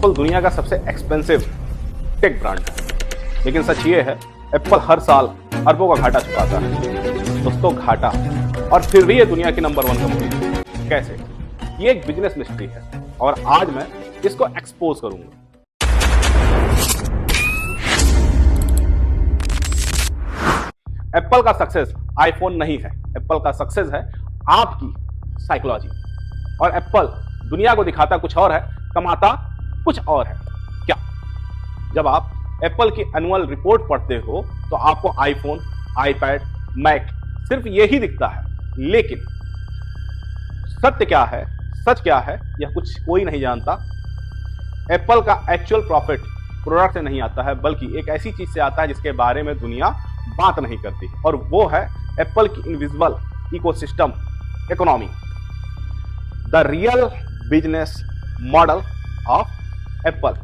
Apple दुनिया का सबसे एक्सपेंसिव टेक ब्रांड है, लेकिन सच ये है एप्पल हर साल अरबों का घाटा चुकाता है। दोस्तों घाटा, और फिर भी ये दुनिया की नंबर 1 कंपनी है। कैसे? ये एक बिजनेस मिस्ट्री है और आज मैं इसको एक्सपोज करूंगा। एप्पल का सक्सेस आईफोन नहीं है, एप्पल का सक्सेस है आपकी साइकोलॉजी। और एप्पल दुनिया को दिखाता कुछ और है, कमाता कुछ और है। क्या? जब आप एप्पल की एनुअल रिपोर्ट पढ़ते हो तो आपको आईफोन, आईपैड, मैक सिर्फ यही दिखता है, लेकिन सत्य क्या है, सच क्या है, यह कुछ कोई नहीं जानता। एप्पल का एक्चुअल प्रॉफिट प्रोडक्ट से नहीं आता है, बल्कि एक ऐसी चीज से आता है जिसके बारे में दुनिया बात नहीं करती, और वो है एप्पल की invisible ecosystem economy, the real business model of Apple.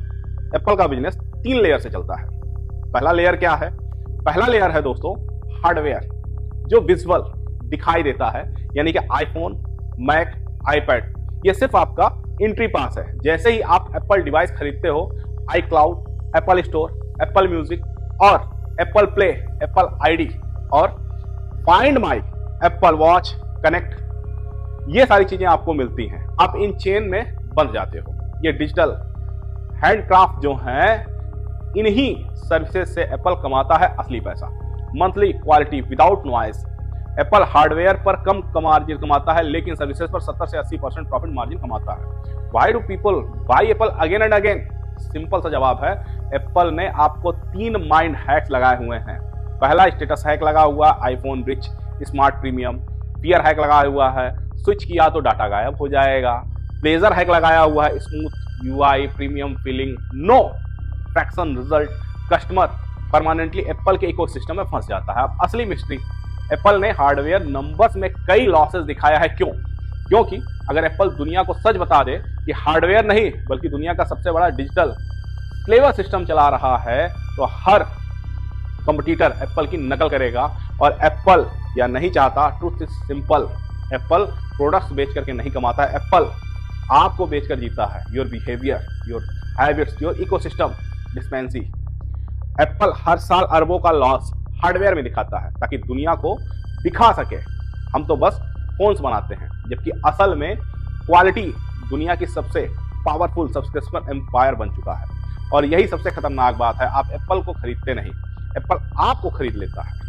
Apple का बिजनेस 3 लेयर से चलता है। पहला लेयर क्या है? पहला लेयर है दोस्तों हार्डवेयर, जो विजुअल दिखाई देता है, यानी कि आईफोन, मैक, आईपैड, ये सिर्फ आपका एंट्री पास है। जैसे ही आप एप्पल डिवाइस खरीदते हो, iCloud, Apple Store, Apple Music और एप्पल प्ले, एप्पल आईडी और Find My, Apple Watch, connect, ये सारी चीजें आपको मिलती हैं। आप इन चेन में बंध जाते हो। ये डिजिटल हैंडक्राफ्ट जो हैं, इन्हीं सर्विसेज से एप्पल कमाता है असली पैसा। Monthly quality without noise. Apple hardware पर कम मार्जिन कमाता है, लेकिन सर्विसेज पर 70 से 80% प्रॉफिट मार्जिन कमाता है। Why do people bye Apple again and again? Simple सा जवाब है, एप्पल ने आपको 3 माइंड हैक्स लगाए हुए हैं। पहला स्टेटस हैक लगा हुआ, iPhone rich smart premium. Fear hack लगाया हुआ है, स्विच किया तो डाटा गायब हो जाएगा। प्लेजर हैक लगाया हुआ है, smooth UI, premium feeling, no friction result. Customer permanently Apple के इकोसिस्टम में फंस जाता है। अब असली मिस्ट्री, एप्पल ने हार्डवेयर नंबर्स में कई लॉसेस दिखाया है। क्यों? क्योंकि अगर एप्पल दुनिया को सच बता दे कि हार्डवेयर नहीं बल्कि दुनिया का सबसे बड़ा डिजिटल फ्लेवर सिस्टम चला रहा है, तो हर कंपटीटर एप्पल की नकल करेगा। और एप्पल या नहीं चाहता, truth is simple, Apple products बेच करके नहीं कमाता है, एप्पल आपको बेचकर जीता है। Your behaviour, your habits, your ecosystem dependency. Apple हर साल अरबों का लॉस हार्डवेयर में दिखाता है ताकि दुनिया को दिखा सके हम तो बस फोन्स बनाते हैं, जबकि असल में क्वालिटी दुनिया की सबसे पावरफुल सब्सक्रिप्शन एम्पायर बन चुका है। और यही सबसे खतरनाक बात है, आप एप्पल को खरीदते नहीं, एप्पल आपको खरीद लेता है।